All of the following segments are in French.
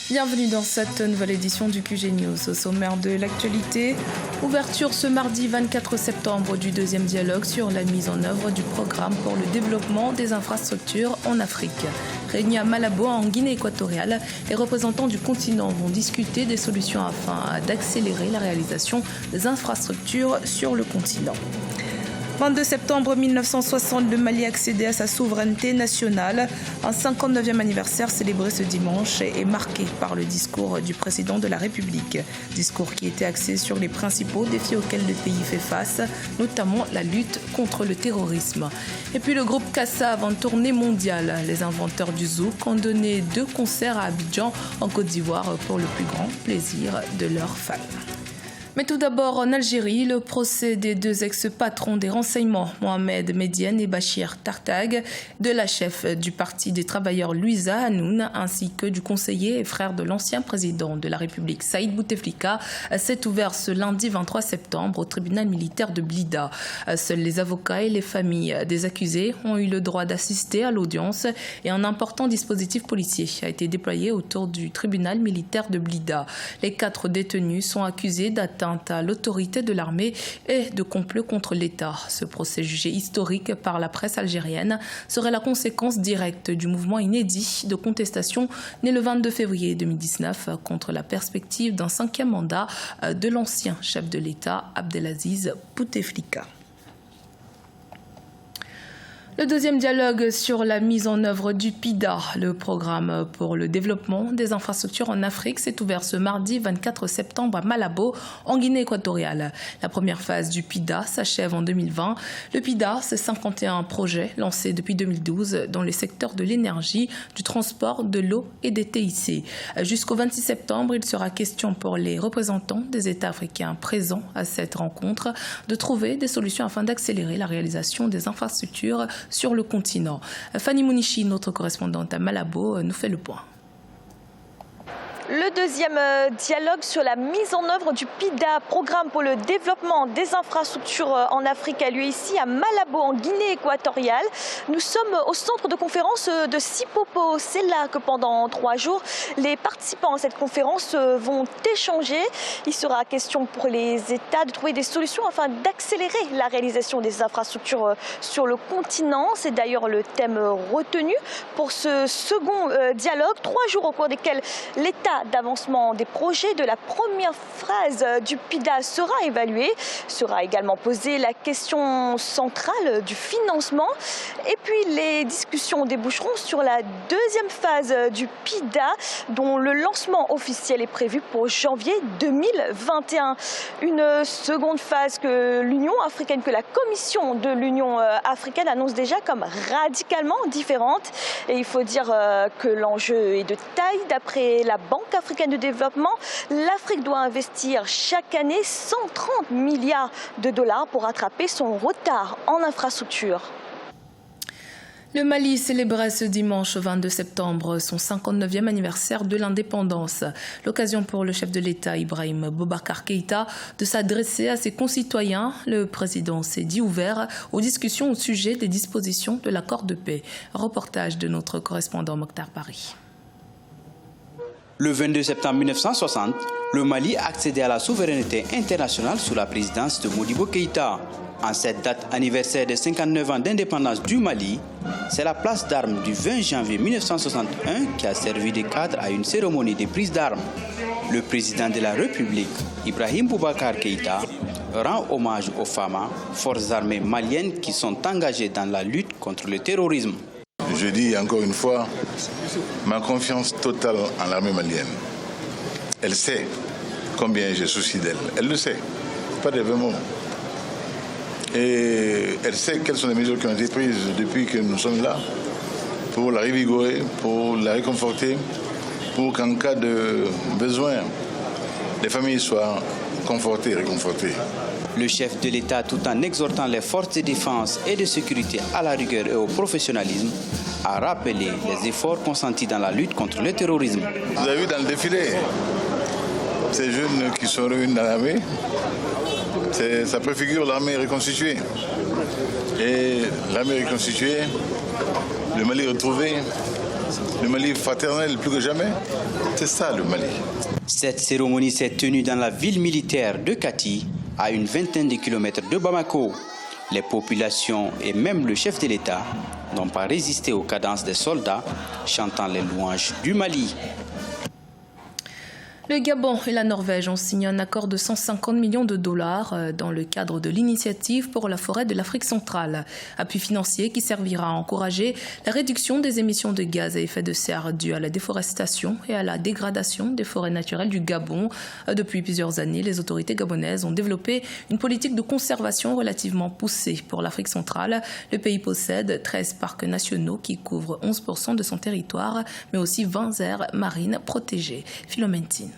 Bienvenue dans cette nouvelle édition du QG News. Au sommaire de l'actualité, ouverture ce mardi 24 septembre du deuxième dialogue sur la mise en œuvre du programme pour le développement des infrastructures en Afrique. Réunis à Malabo, en Guinée équatoriale, les représentants du continent vont discuter des solutions afin d'accélérer la réalisation des infrastructures sur le continent. 22 septembre 1960, le Mali accédait à sa souveraineté nationale. Un 59e anniversaire célébré ce dimanche est marqué par le discours du président de la République. Discours qui était axé sur les principaux défis auxquels le pays fait face, notamment la lutte contre le terrorisme. Et puis le groupe Kassav en tournée mondiale. Les inventeurs du zouk ont donné 2 concerts à Abidjan, en Côte d'Ivoire, pour le plus grand plaisir de leurs fans. Mais tout d'abord, en Algérie, le procès des 2 ex-patrons des renseignements, Mohamed Medienne et Bachir Tartag, de la chef du Parti des travailleurs Louisa Hanoun, ainsi que du conseiller et frère de l'ancien président de la République Saïd Bouteflika, s'est ouvert ce lundi 23 septembre au tribunal militaire de Blida. Seuls les avocats et les familles des accusés ont eu le droit d'assister à l'audience et un important dispositif policier a été déployé autour du tribunal militaire de Blida. Les 4 détenus sont accusés d'atteinte à l'autorité de l'armée et de complot contre l'État. Ce procès jugé historique par la presse algérienne serait la conséquence directe du mouvement inédit de contestation né le 22 février 2019 contre la perspective d'un 5e mandat de l'ancien chef de l'État Abdelaziz Bouteflika. Le deuxième dialogue sur la mise en œuvre du PIDA, le programme pour le développement des infrastructures en Afrique, s'est ouvert ce mardi 24 septembre à Malabo, en Guinée équatoriale. La première phase du PIDA s'achève en 2020. Le PIDA, c'est 51 projets lancés depuis 2012 dans les secteurs de l'énergie, du transport, de l'eau et des TIC. Jusqu'au 26 septembre, il sera question pour les représentants des États africains présents à cette rencontre de trouver des solutions afin d'accélérer la réalisation des infrastructures sur le continent. Fanny Mounichi, notre correspondante à Malabo, nous fait le point. Le deuxième dialogue sur la mise en œuvre du PIDA, programme pour le développement des infrastructures en Afrique, a lieu ici à Malabo, en Guinée équatoriale. Nous sommes au centre de conférence de Sipopo. C'est là que pendant 3 jours, les participants à cette conférence vont échanger. Il sera question pour les États de trouver des solutions afin d'accélérer la réalisation des infrastructures sur le continent. C'est d'ailleurs le thème retenu pour ce second dialogue. 3 jours au cours desquels l'État d'avancement des projets de la première phase du PIDA sera évaluée. Sera également posée la question centrale du financement. Et puis les discussions déboucheront sur la deuxième phase du PIDA, dont le lancement officiel est prévu pour janvier 2021. Une seconde phase que l'Union africaine, que la Commission de l'Union africaine annonce déjà comme radicalement différente. Et il faut dire que l'enjeu est de taille. D'après la Banque africaine de développement, l'Afrique doit investir chaque année 130 milliards de dollars pour rattraper son retard en infrastructure. Le Mali célébrait ce dimanche 22 septembre son 59e anniversaire de l'indépendance. L'occasion pour le chef de l'État, Ibrahim Boubacar Keïta, de s'adresser à ses concitoyens. Le président s'est dit ouvert aux discussions au sujet des dispositions de l'accord de paix. Reportage de notre correspondant Mokhtar Paris. Le 22 septembre 1960, le Mali accédait à la souveraineté internationale sous la présidence de Modibo Keïta. En cette date anniversaire des 59 ans d'indépendance du Mali, c'est la place d'armes du 20 janvier 1961 qui a servi de cadre à une cérémonie de prise d'armes. Le président de la République, Ibrahim Boubacar Keïta, rend hommage aux femmes, forces armées maliennes qui sont engagées dans la lutte contre le terrorisme. Je dis encore une fois ma confiance totale en l'armée malienne. Elle sait combien j'ai souci d'elle. Elle le sait, pas des vrais mots. Et elle sait quelles sont les mesures qui ont été prises depuis que nous sommes là pour la revigorer, pour la réconforter, pour qu'en cas de besoin, les familles soient confortées et réconfortées. Le chef de l'État, tout en exhortant les forces de défense et de sécurité à la rigueur et au professionnalisme, a rappelé les efforts consentis dans la lutte contre le terrorisme. Vous avez vu dans le défilé, ces jeunes qui sont réunis dans l'armée, ça préfigure l'armée reconstituée. Et l'armée reconstituée, le Mali retrouvé, Le Mali fraternel plus que jamais. C'est ça le Mali. Cette cérémonie s'est tenue dans la ville militaire de Kati, à une vingtaine de kilomètres de Bamako. Les populations et même le chef de l'État n'ont pas résisté aux cadences des soldats chantant les louanges du Mali. Le Gabon et la Norvège ont signé un accord de 150 millions de dollars dans le cadre de l'initiative pour la forêt de l'Afrique centrale. Appui financier qui servira à encourager la réduction des émissions de gaz à effet de serre dues à la déforestation et à la dégradation des forêts naturelles du Gabon. Depuis plusieurs années, les autorités gabonaises ont développé une politique de conservation relativement poussée pour l'Afrique centrale. Le pays possède 13 parcs nationaux qui couvrent 11% de son territoire, mais aussi 20 aires marines protégées. Philomène Tine.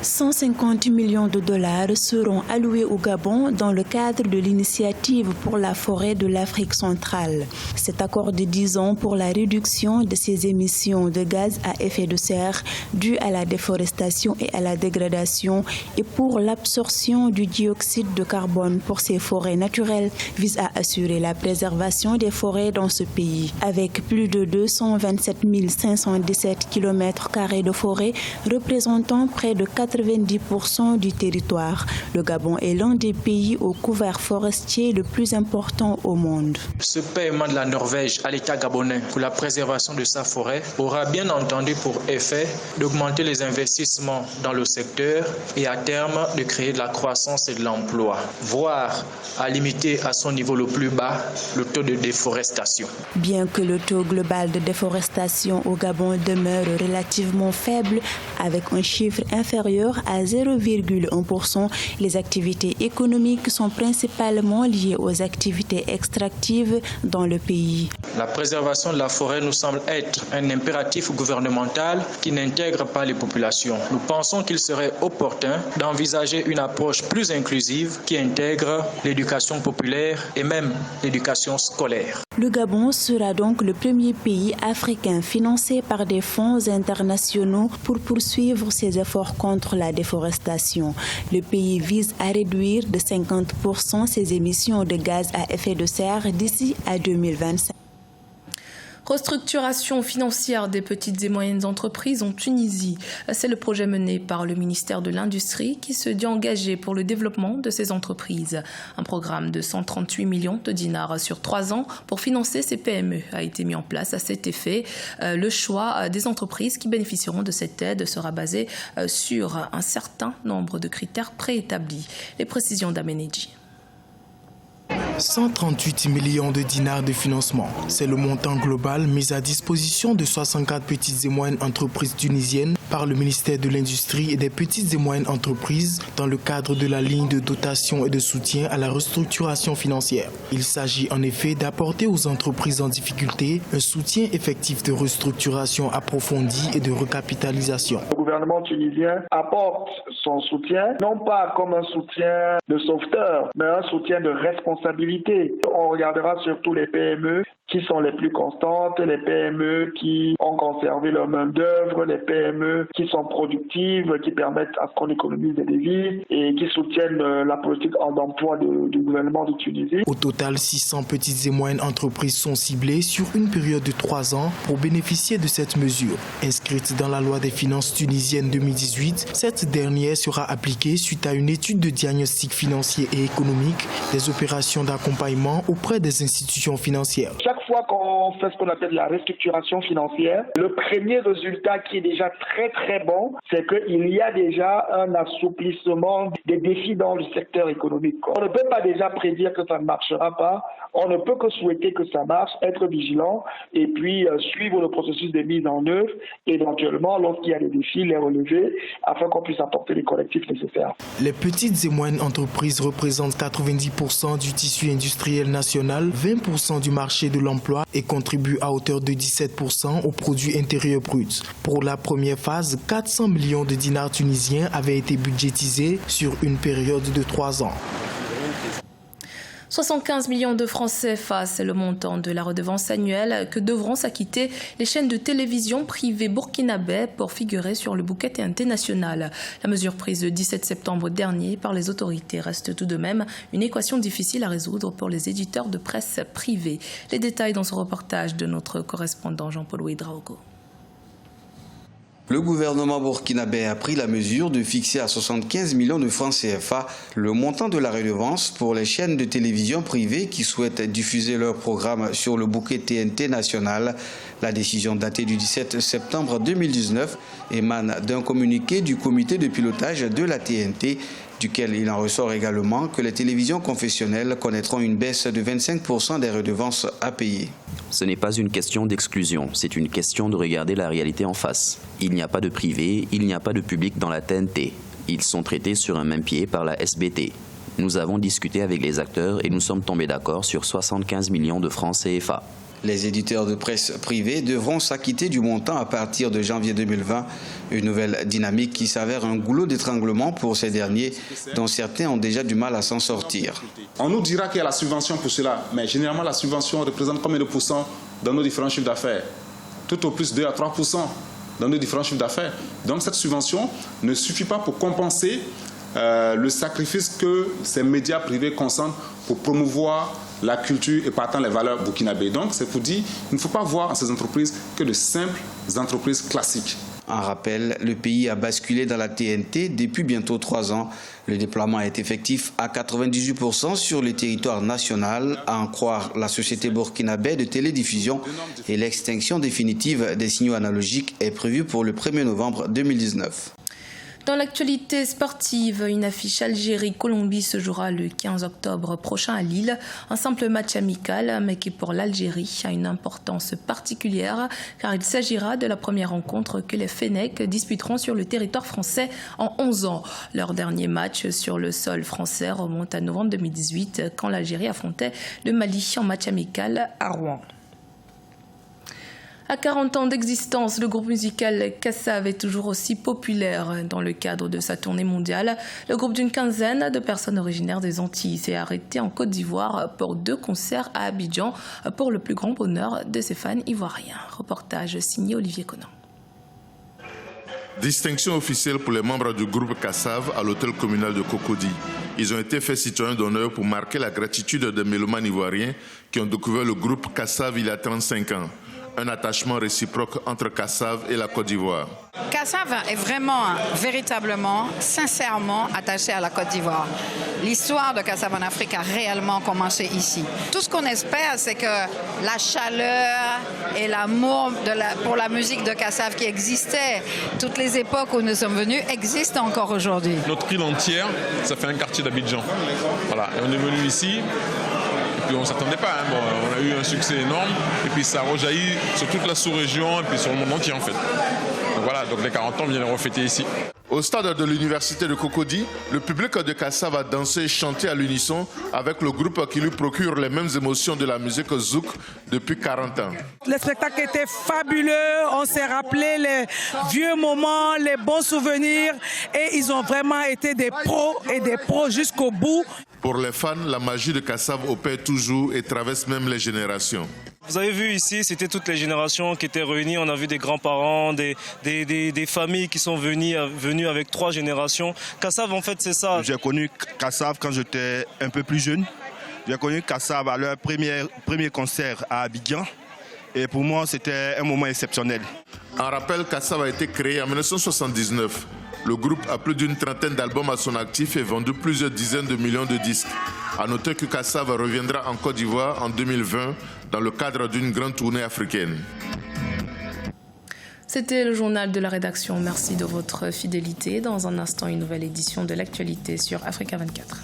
150 millions de dollars seront alloués au Gabon dans le cadre de l'initiative pour la forêt de l'Afrique centrale. Cet accord de 10 ans pour la réduction de ces émissions de gaz à effet de serre dues à la déforestation et à la dégradation et pour l'absorption du dioxyde de carbone pour ces forêts naturelles vise à assurer la préservation des forêts dans ce pays. Avec plus de 227 517 km² de forêt représentant près de 90% du territoire. Le Gabon est l'un des pays au couvert forestier le plus important au monde. Ce paiement de la Norvège à l'État gabonais pour la préservation de sa forêt aura bien entendu pour effet d'augmenter les investissements dans le secteur et à terme de créer de la croissance et de l'emploi, voire à limiter à son niveau le plus bas le taux de déforestation. Bien que le taux global de déforestation au Gabon demeure relativement faible, avec un chiffre inférieur à 0,1%, les activités économiques sont principalement liées aux activités extractives dans le pays. La préservation de la forêt nous semble être un impératif gouvernemental qui n'intègre pas les populations. Nous pensons qu'il serait opportun d'envisager une approche plus inclusive qui intègre l'éducation populaire et même l'éducation scolaire. Le Gabon sera donc le premier pays africain financé par des fonds internationaux pour poursuivre ses efforts contre la déforestation. Le pays vise à réduire de 50% ses émissions de gaz à effet de serre d'ici à 2025. Restructuration financière des petites et moyennes entreprises en Tunisie. C'est le projet mené par le ministère de l'Industrie qui se dit engagé pour le développement de ces entreprises. Un programme de 138 millions de dinars sur 3 ans pour financer ces PME a été mis en place à cet effet. Le choix des entreprises qui bénéficieront de cette aide sera basé sur un certain nombre de critères préétablis. Les précisions d'Amenedji. 138 millions de dinars de financement. C'est le montant global mis à disposition de 64 petites et moyennes entreprises tunisiennes par le ministère de l'Industrie et des petites et moyennes entreprises dans le cadre de la ligne de dotation et de soutien à la restructuration financière. Il s'agit en effet d'apporter aux entreprises en difficulté un soutien effectif de restructuration approfondie et de recapitalisation. Le gouvernement tunisien apporte son soutien, non pas comme un soutien de sauveteur, mais un soutien de responsabilité. On regardera surtout les PME qui sont les plus constantes, les PME qui ont conservé leur main-d'œuvre, les PME qui sont productives, qui permettent à ce qu'on économise des devises et qui soutiennent la politique d'emploi du gouvernement de Tunisie. Au total, 600 petites et moyennes entreprises sont ciblées sur une période de 3 ans pour bénéficier de cette mesure. Inscrite dans la loi des finances tunisiennes 2018, cette dernière sera appliquée suite à une étude de diagnostic financier et économique des opérations d'accompagnement auprès des institutions financières. Chaque fois qu'on fait ce qu'on appelle la restructuration financière, le premier résultat qui est déjà très bon, c'est qu'il y a déjà un assouplissement des défis dans le secteur économique. On ne peut pas déjà prédire que ça ne marchera pas, on ne peut que souhaiter que ça marche, être vigilant et puis suivre le processus de mise en œuvre, éventuellement lorsqu'il y a des défis, les relever afin qu'on puisse apporter les correctifs nécessaires. Les petites et moyennes entreprises représentent 90% du tissu industriel national, 20% du marché de l'emploi et contribue à hauteur de 17% au produit intérieur brut. Pour la première phase, 400 millions de dinars tunisiens avaient été budgétisés sur une période de 3 ans. 75 millions de francs CFA, c'est le montant de la redevance annuelle que devront s'acquitter les chaînes de télévision privées burkinabais pour figurer sur le bouquet TNT national. La mesure prise le 17 septembre dernier par les autorités reste tout de même une équation difficile à résoudre pour les éditeurs de presse privés. Les détails dans ce reportage de notre correspondant Jean-Paul Ouedraogo. Le gouvernement burkinabé a pris la mesure de fixer à 75 millions de francs CFA le montant de la redevance pour les chaînes de télévision privées qui souhaitent diffuser leurs programmes sur le bouquet TNT national. La décision datée du 17 septembre 2019 émane d'un communiqué du comité de pilotage de la TNT, duquel il en ressort également que les télévisions confessionnelles connaîtront une baisse de 25% des redevances à payer. Ce n'est pas une question d'exclusion, c'est une question de regarder la réalité en face. Il n'y a pas de privé, il n'y a pas de public dans la TNT. Ils sont traités sur un même pied par la SBT. Nous avons discuté avec les acteurs et nous sommes tombés d'accord sur 75 millions de francs CFA. Les éditeurs de presse privés devront s'acquitter du montant à partir de janvier 2020, une nouvelle dynamique qui s'avère un goulot d'étranglement pour ces derniers, dont certains ont déjà du mal à s'en sortir. On nous dira qu'il y a la subvention pour cela, mais généralement la subvention représente combien de pourcents dans nos différents chiffres d'affaires? Tout au plus 2 à 3% dans nos différents chiffres d'affaires. Donc cette subvention ne suffit pas pour compenser le sacrifice que ces médias privés consentent pour promouvoir la culture et partant les valeurs burkinabées. Donc c'est pour dire qu'il ne faut pas voir en ces entreprises que de simples entreprises classiques. En rappel, le pays a basculé dans la TNT depuis bientôt 3 ans. Le déploiement est effectif à 98% sur le territoire national, à en croire la société burkinabé de télédiffusion, et l'extinction définitive des signaux analogiques est prévue pour le 1er novembre 2019. Dans l'actualité sportive, une affiche Algérie-Colombie se jouera le 15 octobre prochain à Lille. Un simple match amical, mais qui pour l'Algérie a une importance particulière, car il s'agira de la première rencontre que les Fennecs disputeront sur le territoire français en 11 ans. Leur dernier match sur le sol français remonte à novembre 2018, quand l'Algérie affrontait le Mali en match amical à Rouen. À 40 ans d'existence, le groupe musical Kassav est toujours aussi populaire. Dans le cadre de sa tournée mondiale, le groupe d'une quinzaine de personnes originaires des Antilles s'est arrêté en Côte d'Ivoire pour 2 concerts à Abidjan, pour le plus grand bonheur de ses fans ivoiriens. Reportage signé Olivier Conan. Distinction officielle pour les membres du groupe Kassav à l'hôtel communal de Cocody. Ils ont été faits citoyens d'honneur pour marquer la gratitude des mélomanes ivoiriens qui ont découvert le groupe Kassav il y a 35 ans. Un attachement réciproque entre Kassav et la Côte d'Ivoire. Kassav est vraiment, véritablement, sincèrement attaché à la Côte d'Ivoire. L'histoire de Kassav en Afrique a réellement commencé ici. Tout ce qu'on espère, c'est que la chaleur et l'amour pour la musique de Kassav qui existait toutes les époques où nous sommes venus existent encore aujourd'hui. Notre île entière, ça fait un quartier d'Abidjan. Voilà, et on est venu ici. Et puis on ne s'attendait pas, hein. Bon, on a eu un succès énorme et puis ça a rejailli sur toute la sous-région et puis sur le monde entier en fait. Donc voilà, donc les 40 ans viennent refêter ici. Au stade de l'université de Cocody, le public de Kassav a dansé et chanté à l'unisson avec le groupe qui lui procure les mêmes émotions de la musique zouk depuis 40 ans. Le spectacle était fabuleux, on s'est rappelé les vieux moments, les bons souvenirs et ils ont vraiment été des pros jusqu'au bout. Pour les fans, la magie de Kassav opère toujours et traverse même les générations. Vous avez vu ici, c'était toutes les générations qui étaient réunies. On a vu des grands-parents, des familles qui sont venues avec 3 générations. Kassav, en fait, c'est ça. J'ai connu Kassav quand j'étais un peu plus jeune. J'ai connu Kassav à leur premier concert à Abidjan. Et pour moi, c'était un moment exceptionnel. En rappel, Kassav a été créé en 1979. Le groupe a plus d'une trentaine d'albums à son actif et vendu plusieurs dizaines de millions de disques. À noter que Kassav reviendra en Côte d'Ivoire en 2020 dans le cadre d'une grande tournée africaine. C'était le journal de la rédaction. Merci de votre fidélité. Dans un instant, une nouvelle édition de l'actualité sur Africa 24.